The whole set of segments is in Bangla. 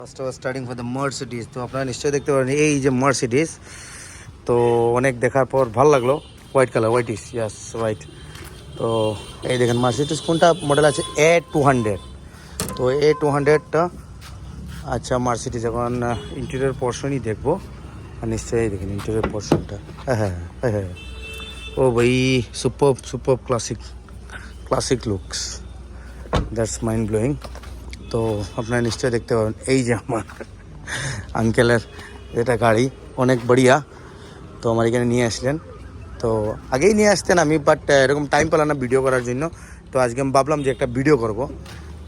First of starting for the Mercedes. তো আপনারা নিশ্চয়ই দেখতে পারেন এই যে মার্সিডিজ। তো অনেক দেখার পর ভালো লাগলো। হোয়াইট কালার, হোয়াইটিস, ইয়াস হোয়াইট। তো এই দেখেন মার্সিডিজ কোনটা মডেল আছে A200। তো A200টা আচ্ছা মার্সিডিজ। এখন ইন্টেরিয়র পোর্শনই দেখবো। আর নিশ্চয়ই দেখেন ইন্টেরিয়র পোর্শনটা। হ্যাঁ হ্যাঁ হ্যাঁ হ্যাঁ ও ভাই super super classic looks, that's mind blowing. তো আপনারা নিশ্চয়ই দেখতে পাবেন এই যে আমার আঙ্কেলের এটা গাড়ি অনেক বড়িয়া। তো আমার এখানে নিয়ে আসলেন। তো আগেই নিয়ে আসতেন আমি, বাট এরকম টাইম পেলাম না ভিডিও করার জন্য। তো আজকে আমি ভাবলাম যে একটা ভিডিও করব।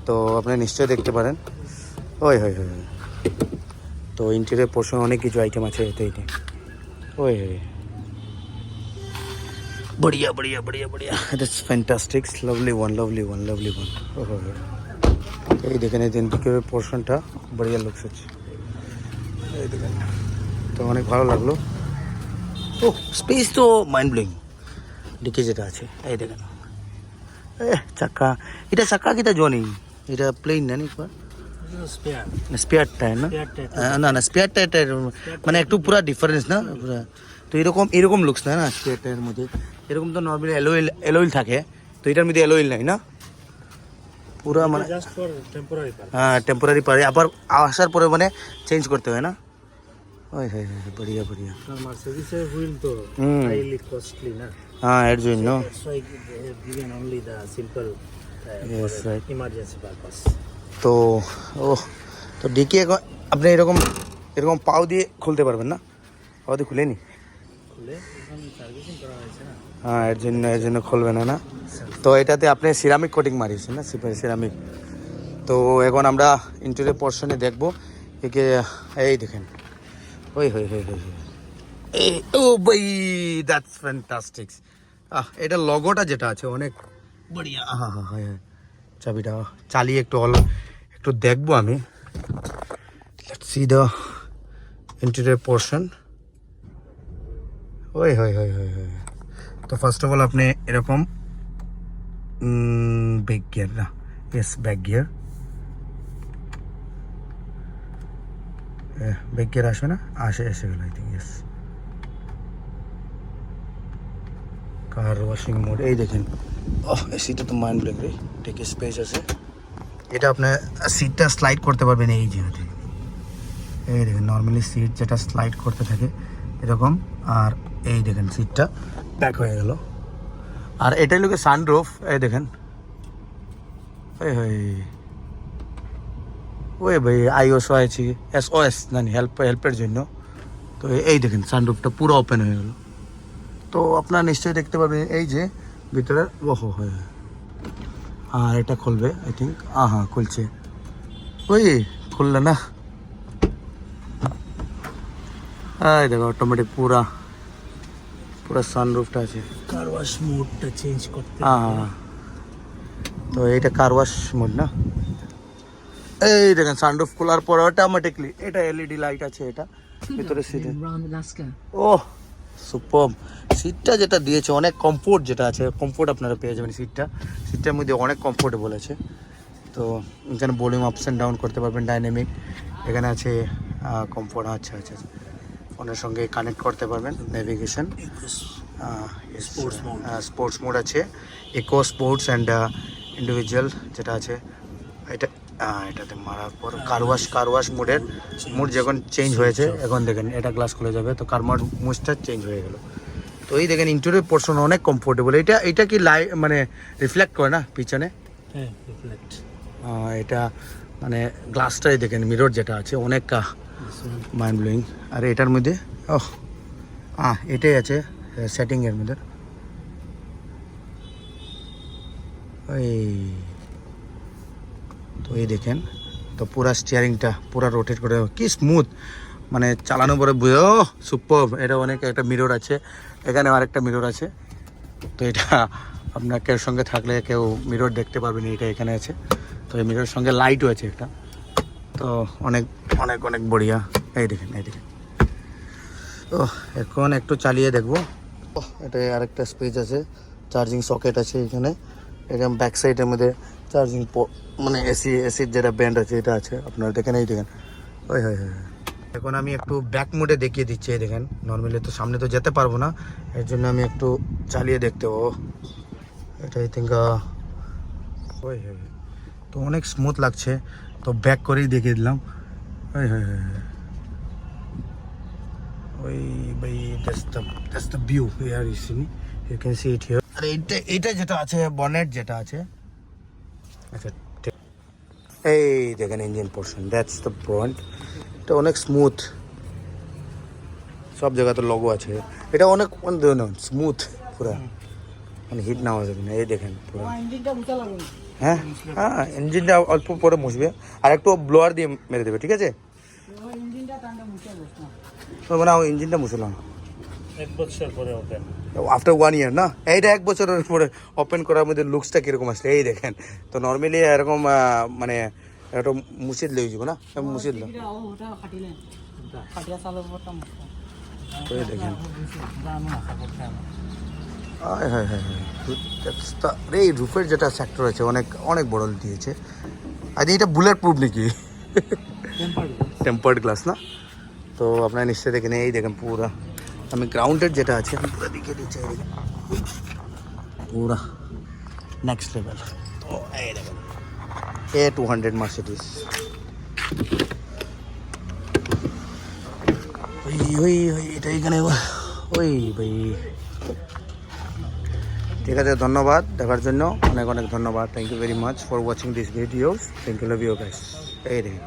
তো আপনারা নিশ্চয়ই দেখতে পারেন। ওই হয় হয়। তো ইন্টেরিয়র পোর্শন অনেক কিছু আইটেম আছে এতে এতে। ওই হয় बढ़िया बढ़िया बढ़िया बढ़िया, it's fantastic, lovely one lovely one lovely one. এই দেখেন এই ইন্টেরিয়র পোর্শনটা बढ़िया লুকস আছে। এই দেখেন তো অনেক ভালো লাগলো। ও স্পেস তো মাইন্ড ব্লোয়িং। ডিকি যেটা আছে এই দেখেন চাকা, এটা চাকা কিটা জনি, এটা প্লেন না নি স্পেয়ারটা না না না স্পেয়ারটা এটা মানে একটু পুরা ডিফারেন্স না পুরা। তো এরকম লুকস না না স্পেয়ারটার মধ্যে। এরকম তো নর্মালি অ্যালয়েল থাকে, তো এটার মধ্যে অ্যালয়েল নাই না পুরা মানে। হ্যাঁ টেম্পোরারি পারে, আবার আসার পরে মানে চেঞ্জ করতে হয় না। ওই হ্যাঁ হ্যাঁ बढ़िया बढ़िया। মার্সিডিজের হুইল তো হাইলি কস্টলি না। হ্যাঁ এর জন্য given only the simple Yes, right. emergency purpose. তো ও তো ডিকি এখন আপনি এরকম পাও দিয়ে খুলতে পারবেন না, পাও দিয়ে খুলেনি। খুলে এখন সার্ভিসিং করা হয়েছে না। হ্যাঁ এর জন্য খুলবে না না। তো এটাতে আপনি সিরামিক কোটিং মারিয়েছেন না, সিরামিক। তো এখন আমরা ইন্টেরিয়র পোর্শনে দেখবো একে। এই দেখেন ওই হই হই হই এই ও ভাই দ্যাটস ফ্যান্টাস্টিক। এটা লগোটা যেটা আছে অনেক বড়িয়া। হ্যাঁ হ্যাঁ হ্যাঁ চাবিটা চালিয়ে একটু দেখবো আমি। Let's see the interior portion. ওই হয় হয় হয় হয়। তো ফার্স্ট অফ অল আপনি এরকম ব্যাক গিয়ার না, yes back gear. Back gear আসবে না, এসে গেল I think. Yes car washing mode. এই দেখেন সিটটা তো মাইন্ড ব্লোয়িং রে, টেক স্পেস আছে। এটা আপনার সিটটা স্লাইড করতে পারবেন এই জায়গাতে। এই দেখেন নর্মালি সিট যেটা স্লাইড করতে থাকে এরকম, আর এই দেখেন সিটটা ব্যাক হয়ে গেল। আর এটাই লোকে সানরুফ। এই দেখেন ওই ভাই আইওএসও আছে, এসওএস জানি হেল্পের জন্য। তো এই দেখেন সানরুফটা পুরো ওপেন হয়ে গেল। তো আপনারা নিশ্চয়ই দেখতে পাবেন এই যে ভিতরে ওহো হয়। আর এটা খুলবে আই থিঙ্ক। হ্যাঁ খুলছে। ওই খুললে না। এই দেখো অটোমেটিক পুরা সানরুফটা আছে। কার ওয়াশ মোডটা চেঞ্জ করতে। হ্যাঁ তো এইটা কার ওয়াশ মোড না। এই দেখেন সানরুফ খোলার পর অটোমেটিকলি এটা এলইডি লাইট আছে। এটা ভিতরে সিটে ও সুপার। সিটটা যেটা দিয়েছে অনেক কমফোর্ট, যেটা আছে কমফোর্ট আপনারা পেয়ে যাবেন। সিটটার মধ্যে অনেক কমফোর্টেবল আছে। তো এখানে ভলিউম আপস অ্যান্ড ডাউন করতে পারবেন, ডাইনামিক। এখানে আছে কমফোর্ট। আচ্ছা আচ্ছা ফোনের সঙ্গে কানেক্ট করতে পারবেন, নেভিগেশন, স্পোর্টস মোড আছে, ইকো স্পোর্টস অ্যান্ড ইন্ডিভিজুয়াল যেটা আছে। এটাতে মারার পর কার ওয়াশ মুড যখন চেঞ্জ হয়েছে, এখন দেখেন এটা গ্লাস খুলে যাবে। তো মুডটা চেঞ্জ হয়ে গেল। তো এই দেখেন ইন্টেরিয়র পোর্শন অনেক কমফোর্টেবল। এটা কি মানে রিফ্লেক্ট করে না পিছনে। হ্যাঁ রিফ্লেক্ট। এটা মানে গ্লাসটাই দেখেন মিরর যেটা আছে অনেক মাইন্ড ব্লোয়িং। আর এটার মধ্যে এটাই আছে সেটিংয়ের মধ্যে। তো এই দেখেন তো পুরা স্টিয়ারিংটা পুরা রোটেট করে কি স্মুথ, মানে চালানো পরে বুঝো সুপার। এটা অনেক একটা মিরর আছে, এখানে আরেকটা মিরর আছে। তো এটা আপনার কেউ সঙ্গে থাকলে কেউ মিরর দেখতে পারবেন, এটা এখানে আছে। তো এই মিররের সঙ্গে লাইটও আছে একটা। তো অনেক অনেক অনেক বড়িয়া। এই দেখেন তো এখন একটু চালিয়ে দেখবো। এটা আরেকটা স্পেস আছে, চার্জিং সকেট আছে এখানে। এখানে ব্যাক সাইডের মধ্যে চার্জিং মানে এসির যেটা ব্যান্ড আছে এটা আছে আপনারা দেখেন। এই দেখেন ওই হয় হয়। এখন আমি একটু ব্যাক মোডে দেখিয়ে দিচ্ছি, এই দেখেন। নর্মালি তো সামনে তো যেতে পারবো না, এর জন্য আমি একটু চালিয়ে দেখতে পাবো। এটা আই থিঙ্ক ওই হয়, তো অনেক স্মুথ লাগছে, তো ব্যাক করেই দেখিয়ে দিলাম। ওই হয় হয় হয়। ওই ভাই, that's the view here, you see you can see it here. আর এইটা যেটা আছে বনেট যেটা আছে, আচ্ছা এই দেখেন engine portion, that's the front. এটা অনেক স্মুথ, সব জায়গাতে লগো আছে। এটা অনেক স্মুথ পুরা, মানে হিট না হয়ে যাবে না। এই দেখেন পুরো, হ্যাঁ হ্যাঁ, ইঞ্জিনটা অল্প পরে মুছবে, আর একটু ব্লোয়ার দিয়ে মেরে দেবে, ঠিক আছে? মানে ইঞ্জিনটা মুছলাম 1 বছর পরে ওপেন। আফটার 1 ইয়ার না, এইটা 1 বছরের পরে ওপেন করার মধ্যে লুকসটা কিরকম আসছে এই দেখেন। তো নর্মালি এরকম মানে একটা মুছে দিলে হয়ে যাবে না, মুছে দিলাম। তো এই দেখেন, হ্যাঁ হ্যাঁ হ্যাঁ হ্যাঁ, এই রুফের যেটা সেক্টর আছে অনেক অনেক বড় দিয়েছে। আর এটা বুলেট প্রুফ নাকি? টেম্পার্ড গ্লাস না? তো আপনারা নিশ্চয়ই দেখেন, এই দেখেন পুরা। আমি গ্রাউন্ডের যেটা আছে আমি পুরো দেখিয়ে দিচ্ছি, এই দেখেন পুরা নেক্সট লেভেল। তো এই দেখেন A200 মার্সিডিজ। ওই ওই ওই এটা এখানে ওই ভাই। ঠিক আছে, ধন্যবাদ দেখার জন্য, অনেক অনেক ধন্যবাদ। Thank you very much for watching this videos. Thank you, love you guys. এই দেখেন